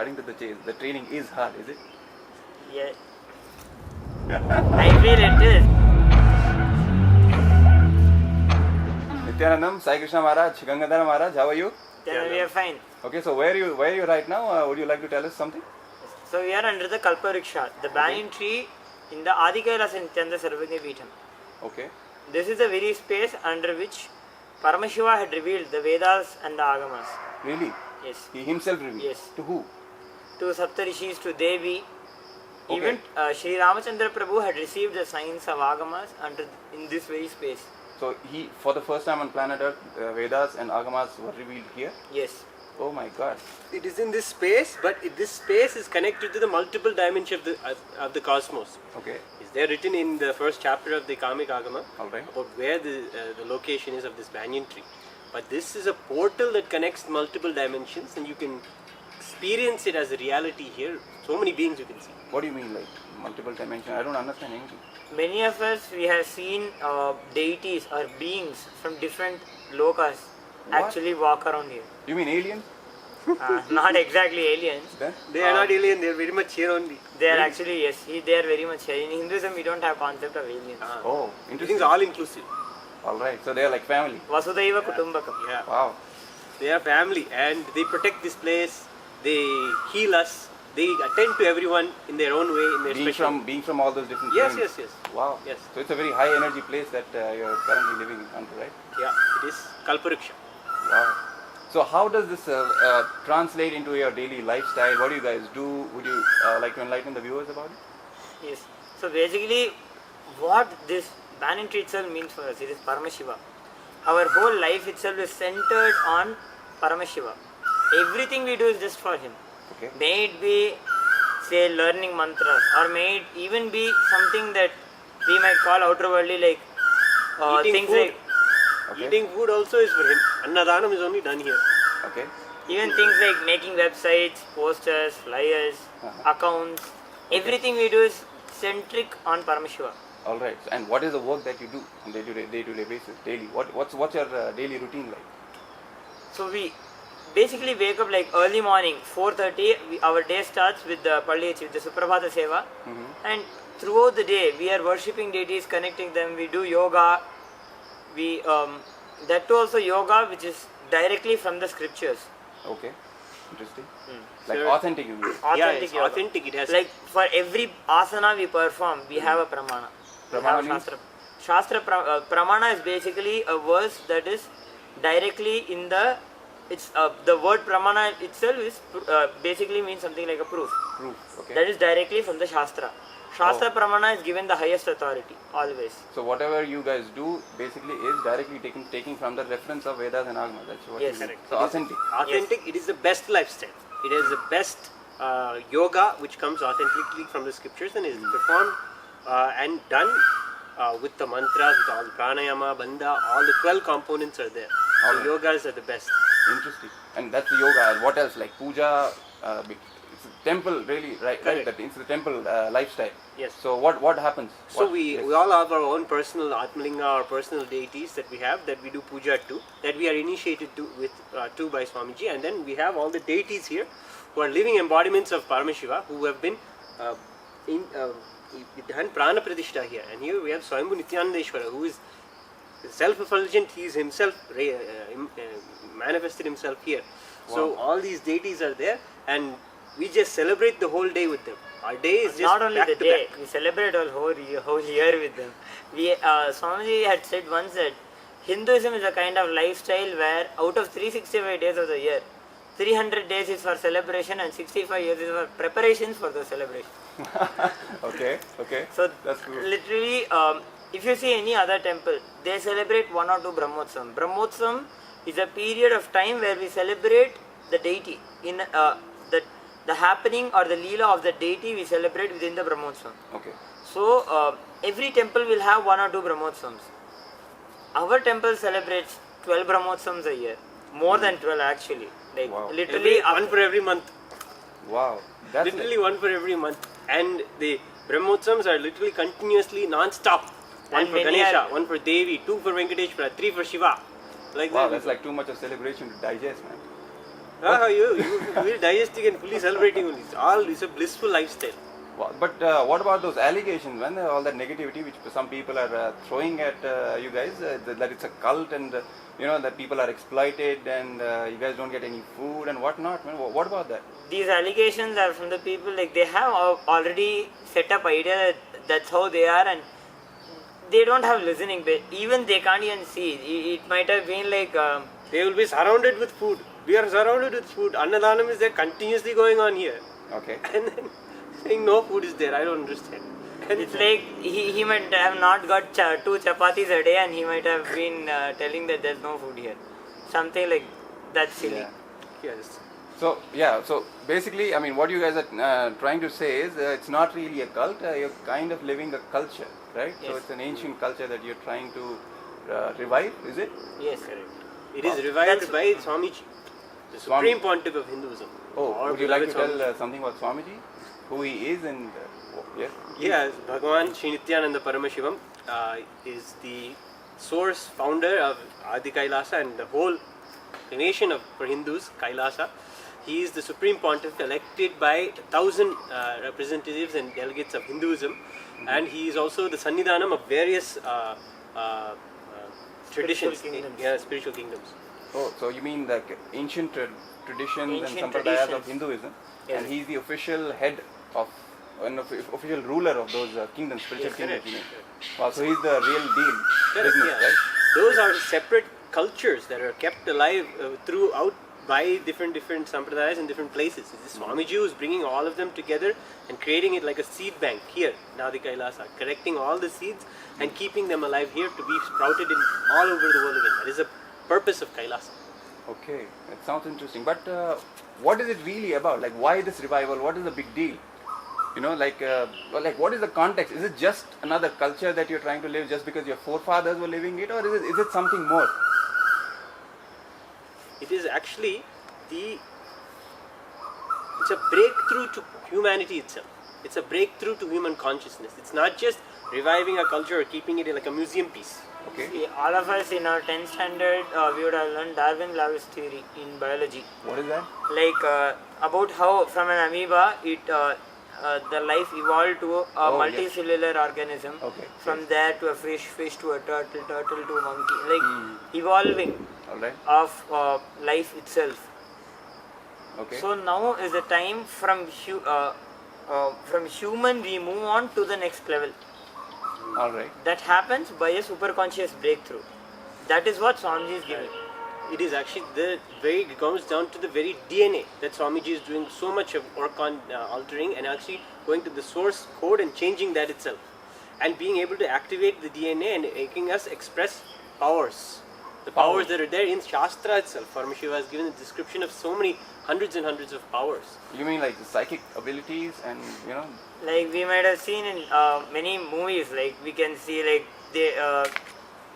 cutting to the chase, the training is hard, is it? Yeah. I feel it is. Nityanandam, Sai Krishna Maharaj, Gangadhara Maharaj, how are you? Then we are fine. Okay, so where are you right now? Would you like to tell us something? So we are under the Kalpavriksha, the banyan tree in the Adi Kailasa Nityanda Sarvagya Peetham. Okay. This is the very space under which Paramashiva had revealed the Vedas and the Agamas. Really? Yes. He himself revealed? Yes. To who? To Saptarishis, to Devi. Okay. Even Sri Ramachandra Prabhu had received the science of Agamas in this very space. So he, for the first time on planet Earth, Vedas and Agamas were revealed here? Yes. Oh my God. It is in this space, but this space is connected to the multiple dimensions of the cosmos. Okay. Is there written in the first chapter of the Kamik Agama Alright. about where the location is of this banyan tree. But this is a portal that connects multiple dimensions, and you can experience it as a reality here. So many beings you can see. What do you mean, like multiple dimension? I don't understand anything. Many of us, we have seen deities or beings from different lokas actually walk around here. You mean aliens? Not exactly aliens. Then? They are not alien, they are very much here only. They are actually, yes, they are very much here. In Hinduism, we don't have concept of aliens. Oh, Everything's interesting. all inclusive. Alright, so they are like family. Vasudhaiva Kutumbakam. Yeah. Wow. They are family and they protect this place, they heal us, they attend to everyone in their own way, in their special way. Being from all those different Yes, planes. yes, yes. Wow. Yes. So it's a very high energy place that you're currently living under, right? Yeah, it is Kalpavriksha. Wow. So how does this translate into your daily lifestyle? What do you guys do? Would you like to enlighten the viewers about it? Yes. So basically, what this banyan tree itself means for us, it is Paramashiva. Our whole life itself is centered on Paramashiva. Everything we do is just for him. Okay. May it be, say, learning mantras, or may it even be something that we might call outerworldly, like Eating things food. like Okay. Eating food also is for him. Annadanam is only done here. Okay. even things like making websites, posters, flyers, accounts. Everything we do is centric on Paramashiva. All right. And what is the work that you do on day-to-day basis, daily? What's your daily routine like? So we basically wake up like early morning, 4:30. Our day starts with the Palliachi, with the Suprabhata Seva, and throughout the day we are worshipping deities, connecting them. We do yoga. We that too also yoga, which is directly from the scriptures. Okay. Interesting. Like Sure. authentic, you mean? Yeah, Authentic it's yoga. authentic. It has Like for every asana we perform, we have a pramana. We have Pramana means? Shastra pramana is basically a verse that is directly in the. It's the word pramana itself is basically means something like a proof. Proof. Okay. That is directly from the Shastra. Shastra pramana is given the highest authority always. So whatever you guys do basically is directly taking from the reference of Vedas and Agamas. That's what Yes. you mean. Correct. So authentic. authentic. It is the best lifestyle. It is the best yoga which comes authentically from the scriptures and is performed and done with the mantras, with all the pranayama, bandha, all the 12 components are there. All The right. yogas are the best. Interesting. And that's the yoga. And what else? Like puja, it's a temple really, right? Correct. That it's the temple lifestyle. Yes. So what happens? So What- we like- all have our own personal Atmalinga, our personal deities that we have, that we do puja to, that we are initiated to by Swamiji, and then we have all the deities here who are living embodiments of Paramashiva who have been done prana pradishta here. And here we have Swayambhu Nityanandeshwara who is self-effulgent. He is himself manifested himself here. So all these deities are there, and we just celebrate the whole day with them. Our day is just Not only back the to day, back. we celebrate whole year with them. We Swamiji had said once that Hinduism is a kind of lifestyle where out of 365 days of the year, 300 days is for celebration and 65 years is for preparations for the celebration. Okay. So That's cool. literally, if you see any other temple, they celebrate 1 or 2 Brahmotsam. Brahmotsam is a period of time where we celebrate the deity. In the happening or the leela of the deity we celebrate within the Brahmotsam. Okay. So every temple will have 1 or 2 Brahmotsams. Our temple celebrates 12 Brahmotsams a year. More than 12 actually. Like Wow. literally One for every month. Wow. That's Literally one for every month. And the Brahmotsams are literally continuously non-stop. One And for many Ganesha, are- 1 for Devi, 2 for Venkateshwara, 3 for Shiva. Like wow. that. That's like too much of celebration to digest, man. You will digesting and fully celebrating only. It's a blissful lifestyle. But what about those allegations, man? All that negativity which some people are throwing at you guys, that it's a cult and that people are exploited and you guys don't get any food and whatnot, man. What about that? These allegations are from the people, like they have already set up idea that that's how they are, and they don't have listening. But even they can't even see. It might have been like they will be surrounded with food. We are surrounded with food. Annadanam is there continuously going on here. Okay. And then saying no food is there. I don't understand. it's like he might have not got 2 chapatis a day, and he might have been telling that there's no food here. Something like that silly. Yeah. Yes. So basically, I mean, what you guys are trying to say is it's not really a cult. You're kind of living a culture, right? Yes. So it's an ancient culture that you're trying to revive, is it? Yes, correct. It is revived by Swamiji, the Supreme Pontiff of Hinduism. Oh, would you like to tell something about Swamiji? Who he is and yes? Yes, Bhagavan Sri Nityananda Paramashivam is the source founder of Adi Kailasa and the whole nation for Hindus, Kailasa. He is the Supreme Pontiff elected by 1,000 representatives and delegates of Hinduism, and he is also the Sannidhanam of various traditions, spiritual kingdoms. Oh, so you mean the ancient traditions and Ancient sampradayas of traditions. Hinduism, Yes. and he's the official head of, official ruler of those kingdoms, spiritual Yes, kingdoms. correct. You mean? Wow, so he's the real deal Correct, business, yeah. right? Those are separate cultures that are kept alive throughout by different sampradayas in different places. It's Swamiji who is bringing all of them together and creating it like a seed bank here in Adi Kailasa, collecting all the seeds and keeping them alive here to be sprouted in all over the world again. That is the purpose of Kailasa. Okay, that sounds interesting. But what is it really about? Like, why this revival? What is the big deal? What is the context? Is it just another culture that you're trying to live just because your forefathers were living it, or is it something more? It is actually it's a breakthrough to humanity itself. It's a breakthrough to human consciousness. It's not just reviving a culture or keeping it like a museum piece. Okay. See, all of us in our 10th standard, we would have learned Darwin-Lewis theory in biology. What is that? Like about how from an amoeba, the life evolved to a multicellular organism. Okay. From there to a fish to a turtle to a monkey. Like evolving All right. of life itself. Okay. So now is the time from human we move on to the next level. All right. That happens by a superconscious breakthrough. That is what Swamiji is giving. It is actually it comes down to the very DNA that Swamiji is doing so much of work on altering and actually going to the source code and changing that itself, and being able to activate the DNA and making us express powers. The powers that are there in Shastra itself. Paramashiva has given a description of so many hundreds and hundreds of powers. You mean like the psychic abilities and Like we might have seen in many movies, like we can see like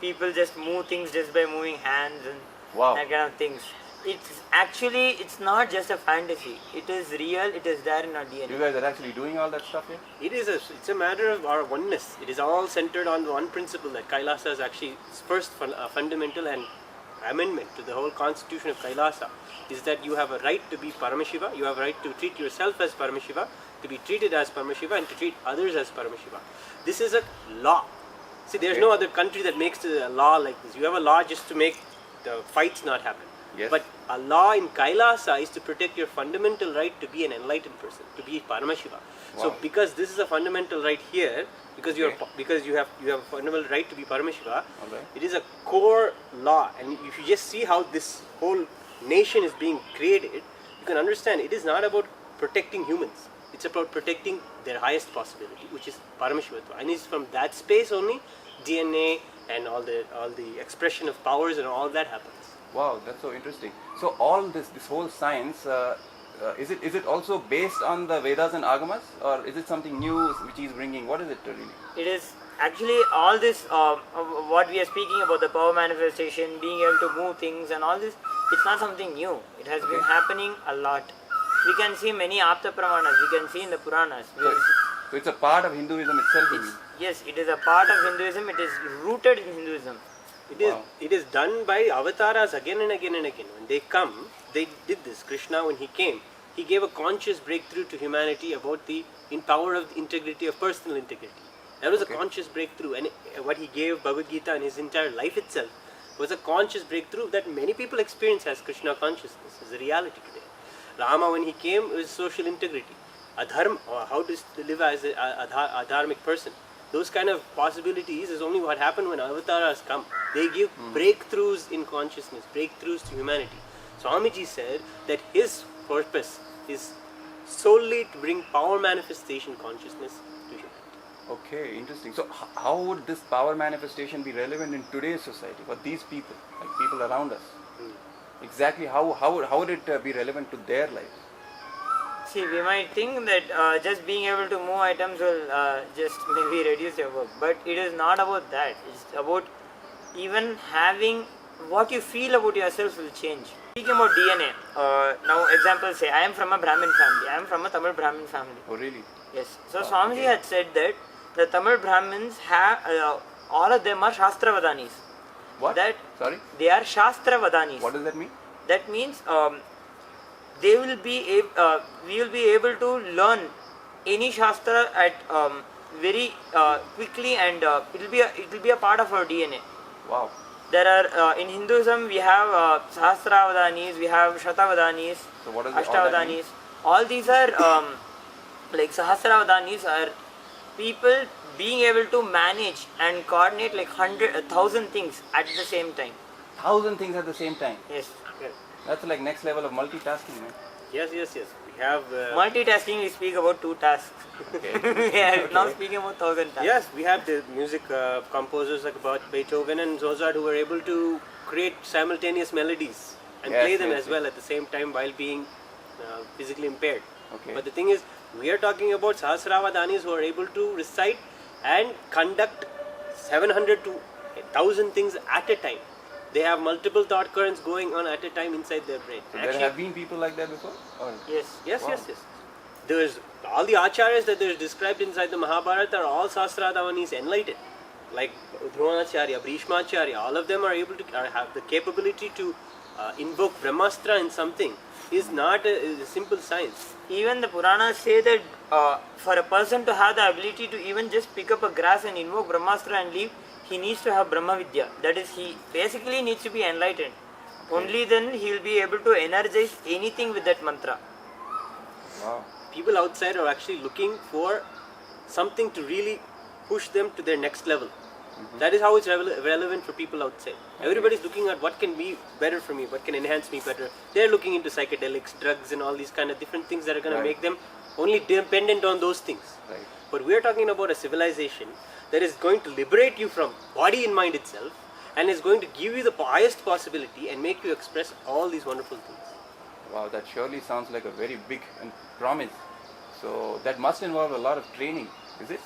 people just move things just by moving hands and Wow. that kind of things. It's not just a fantasy. It is real. It is there in our you DNA. guys are actually doing all that stuff here? It's a matter of our oneness. It is all centered on one principle that Kailasa is actually first fundamental and amendment to the whole constitution of Kailasa is that you have a right to be Paramashiva, you have a right to treat yourself as Paramashiva, to be treated as Paramashiva, and to treat others as Paramashiva. This is a law. See, there's no other country that makes a law like this. You have a law just to make the fights not happen. Yes. But a law in Kailasa is to protect your fundamental right to be an enlightened person, to be Paramashiva. So Wow. because this is a fundamental right here, because you have a fundamental right to be Paramashiva, Okay. it is a core law. And if you just see how this whole nation is being created, you can understand it is not about protecting humans. It's about protecting their highest possibility, which is Paramashivatva. And it's from that space only DNA and all the expression of powers and all that happens. Wow, that's so interesting. So all this whole science, is it also based on the Vedas and Agamas, or is it something new which he's bringing? What is it really? It is actually all this what we are speaking about, the power manifestation, being able to move things and all this. It's not something new. It has been happening a lot. We can see many Apta Pramanas. We can see in the Puranas. So it's a part of Hinduism itself. You mean? Yes, it is a part of Hinduism. It is rooted in Hinduism. It is done by avatars again and again and again. When they come, they did this. Krishna, when he came, he gave a conscious breakthrough to humanity about the power of the integrity of personal integrity. That was a conscious breakthrough, and what he gave Bhagavad Gita and his entire life itself was a conscious breakthrough that many people experience as Krishna consciousness, as a reality today. Rama, when he came, was social integrity, adharma, or how to live as a adharmic person. Those kind of possibilities is only what happen when avatars come. They give breakthroughs in consciousness, breakthroughs to humanity. Swamiji said that his purpose is solely to bring power manifestation consciousness to humanity. Okay, interesting. So how would this power manifestation be relevant in today's society for these people, like people around us? Exactly how would it be relevant to their lives? See, we might think that just being able to move items will just maybe reduce your work, but it is not about that. It's about even having what you feel about yourself will change. Speaking about DNA, now example say, I am from a Brahmin family, I am from a Tamil Brahmin family. Oh really? Yes. So Swamiji had said that the Tamil Brahmins have, all of them are Shastravadanis. What? That Sorry? they are Shastravadanis. What does that mean? That means they will be we will be able to learn any Shastra at very quickly, and it will be a part of our DNA. Wow. There are in Hinduism we have Sahasravadanis, we have Shatavadanis, So what does all that mean? Ashtavadanis. All these are like Sahasravadanis are people being able to manage and coordinate like 1,000 things at the same time. 1,000 things at the same time. Yes. That's like next level of multitasking, man. Yes. We have. Multitasking, we speak about 2 tasks. Okay. Yeah, now speaking about 1,000 tasks. Yes, we have the music composers like about Beethoven and Mozart who were able to create simultaneous melodies and play them as well at the same time while being physically impaired. Okay. But the thing is, we are talking about Sahasravadanis who are able to recite and conduct 700 to 1,000 things at a time. They have multiple thought currents going on at a time inside their brain. So there have been people like that before? Or? Yes. Yes. Yes. All the acharyas that are described inside the Mahabharata are all Sahasravadanis enlightened. Like Dronacharya, Bhishmacharya, all of them are able to have the capability to invoke Brahmastra in something. Is not a simple science. Even the Puranas say that for a person to have the ability to even just pick up a grass and invoke Brahmastra and leave, he needs to have Brahma Vidya. That is, he basically needs to be enlightened. Only then he will be able to energize anything with that mantra. Wow. People outside are actually looking for something to really push them to their next level. That is how it's relevant for people outside. Everybody is looking at what can be better for me, what can enhance me better. They're looking into psychedelics, drugs and all these kind of different things that are going to make them only dependent on those things. Right. But we are talking about a civilization that is going to liberate you from body and mind itself and is going to give you the highest possibility and make you express all these wonderful things. Wow, that surely sounds like a very big promise. So that must involve a lot of training, is it?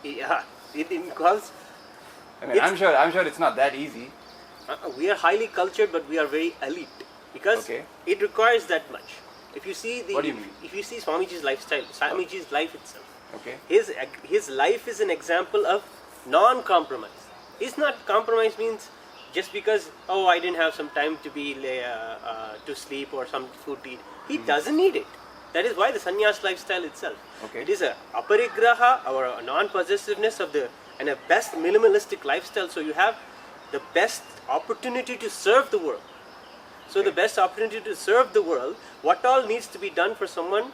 Yeah, it involves. I mean, I'm sure it's not that easy. We are highly cultured, but we are very elite because it requires that much. If you see What do you mean? If you see Swamiji's lifestyle, Swamiji's life itself, Okay. his life is an example of non-compromise. It's not compromise means just because I didn't have some time to be to sleep or some food to eat. He doesn't need it. That is why the sannyas lifestyle itself. Okay. It is a aparigraha or a non-possessiveness of and a best minimalistic lifestyle. So you have the best opportunity to serve the world. So the best opportunity to serve the world, what all needs to be done for someone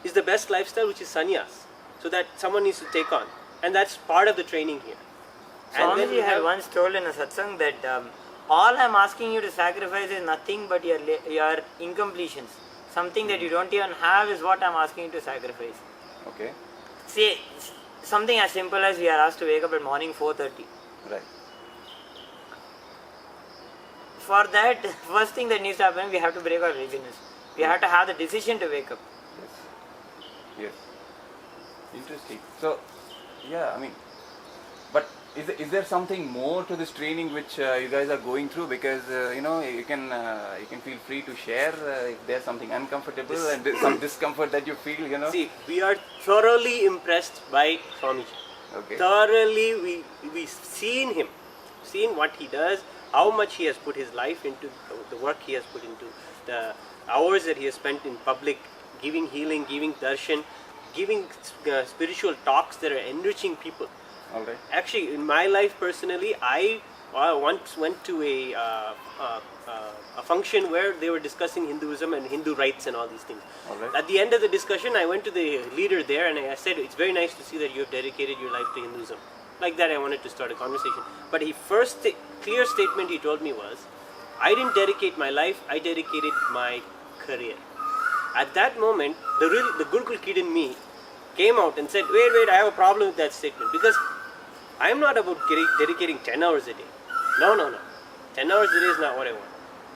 is the best lifestyle, which is sannyas. So that someone needs to take on. And that's part of the training here. Swamiji had once told in a satsang that all I am asking you to sacrifice is nothing but your incompletions. Something that you don't even have is what I am asking you to sacrifice. Okay. See, something as simple as we are asked to wake up at morning 4:30. Right. For that, first thing that needs to happen, we have to break our laziness. We have to have the decision to wake up. Yes. Interesting. So, yeah, I mean, but is there something more to this training which you guys are going through? Because you can feel free to share if there's something uncomfortable and some discomfort that you feel. See, we are thoroughly impressed by Swamiji. Okay. Thoroughly, we've seen him seen what he does, how much he has put his life into, the work he has put into, the hours that he has spent in public, giving healing, giving darshan, giving spiritual talks that are enriching people. All right. Actually, in my life personally, I once went to a function where they were discussing Hinduism and Hindu rights and all these things. All right. At the end of the discussion, I went to the leader there and I said, it's very nice to see that you have dedicated your life to Hinduism. Like that, I wanted to start a conversation. But the first clear statement he told me was, I didn't dedicate my life, I dedicated my career. At that moment, the Gurukul kid in me came out and said, wait, I have a problem with that statement, because I am not about dedicating 10 hours a day. No. 10 hours a day is not what I want.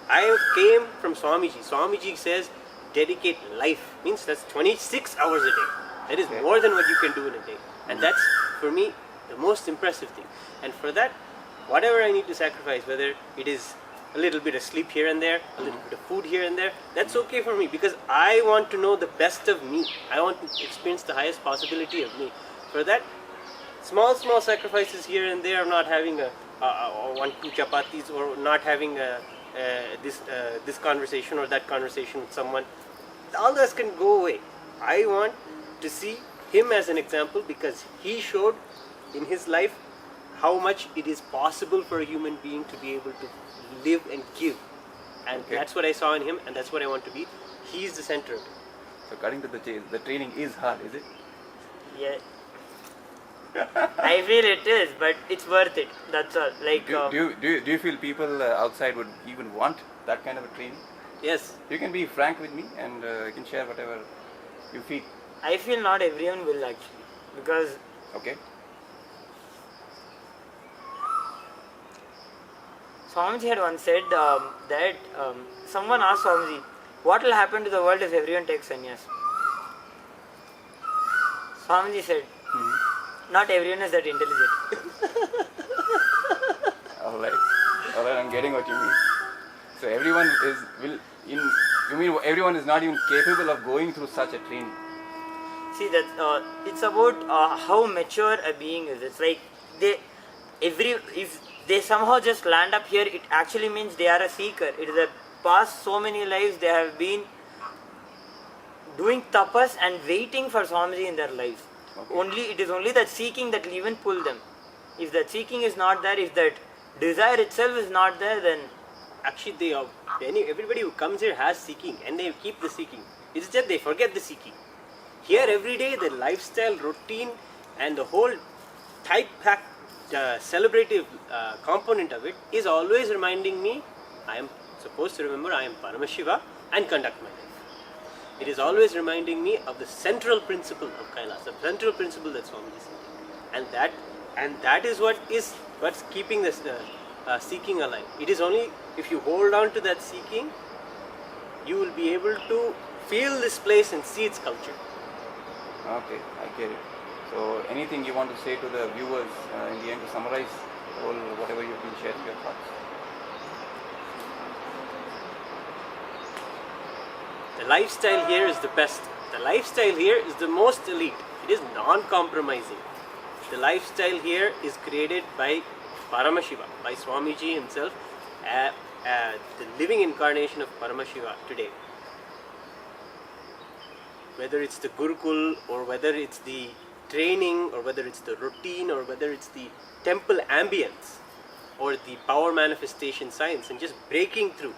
I came from Swamiji. Swamiji says, dedicate life. Means that's 26 hours a day. That is more than what you can do in a day. And that's, for me, the most impressive thing. And for that, whatever I need to sacrifice, whether it is a little bit of sleep here and there, a little bit of food here and there, that's okay for me, because I want to know the best of me. I want to experience the highest possibility of me. For that, small sacrifices here and there, of not having 1-2 chapatis, or not having this conversation or that conversation with someone, all this can go away. I want to see him as an example, because he showed in his life how much it is possible for a human being to be able to live and give. And that's what I saw in him, and that's what I want to be. He is the center of it. So cutting to the chase, the training is hard, is it? Yeah. I feel it is, but it's worth it. That's all. Like, Do you feel people outside would even want that kind of a training? Yes. You can be frank with me, and you can share whatever you feel. I feel not everyone will actually, because Okay. Swamiji had once said that someone asked Swamiji, what will happen to the world if everyone takes sannyas? Swamiji said, not everyone is that intelligent. Alright, I'm getting what you mean. So everyone you mean everyone is not even capable of going through such a training? See, that it's about how mature a being is. It's like if they somehow just land up here, it actually means they are a seeker. It is a past so many lives they have been doing tapas and waiting for Swamiji in their lives. Okay. It is only that seeking that will even pull them. If that seeking is not there, if that desire itself is not there, then Actually, everybody who comes here has seeking, and they keep the seeking. It's just they forget the seeking. Here every day, the lifestyle, routine, and the whole tight-packed celebrative component of it is always reminding me, I am supposed to remember I am Paramashiva and conduct my life. It is always reminding me of the central principle of Kailasa, the central principle that Swamiji said. And that is what's keeping this seeking alive. It is only if you hold on to that seeking, you will be able to feel this place and see its culture. Okay, I get it. So anything you want to say to the viewers in the end to summarize all whatever you've been sharing your thoughts? The lifestyle here is the best. The lifestyle here is the most elite. It is non-compromising. The lifestyle here is created by Paramashiva, by Swamiji himself, the living incarnation of Paramashiva today. Whether it's the Gurukul, or whether it's the training, or whether it's the routine, or whether it's the temple ambience, or the power manifestation science, and just breaking through.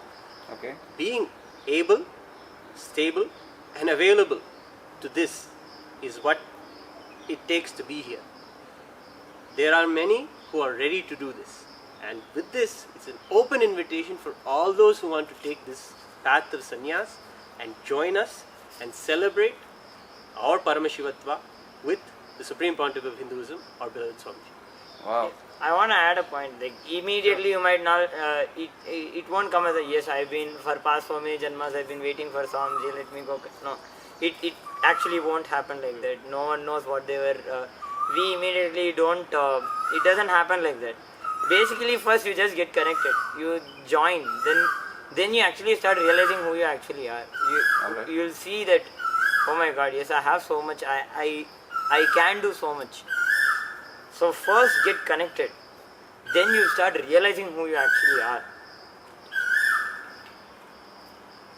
Okay. Being able, stable, and available to this is what it takes to be here. There are many who are ready to do this, and with this, it's an open invitation for all those who want to take this path of sannyas and join us and celebrate our Paramashivatva with the Supreme Pontiff of Hinduism, our beloved Swamiji. Wow. I want to add a point. Like immediately you might not, it won't come as a yes. I've been for past so many janmas. I've been waiting for Swamiji. Let me go. No, it actually won't happen like that. No one knows what they were. We immediately don't. It doesn't happen like that. Basically, first you just get connected. You join. Then you actually start realizing who you actually are. You'll see that. Oh my God! Yes, I have so much. I can do so much. So first get connected. then you start realizing who you actually are.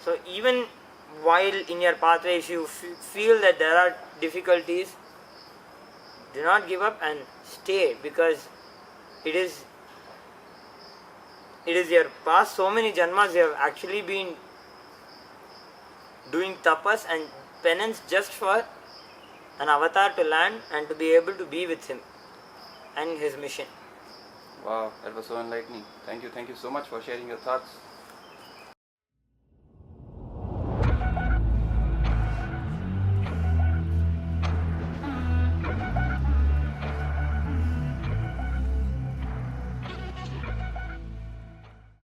So even while in your pathway, if you feel that there are difficulties, do not give up and stay, because it is your past so many janmas you have actually been doing tapas and penance just for an avatar to land and to be able to be with him and his mission. Wow, that was so enlightening. Thank you so much for sharing your thoughts.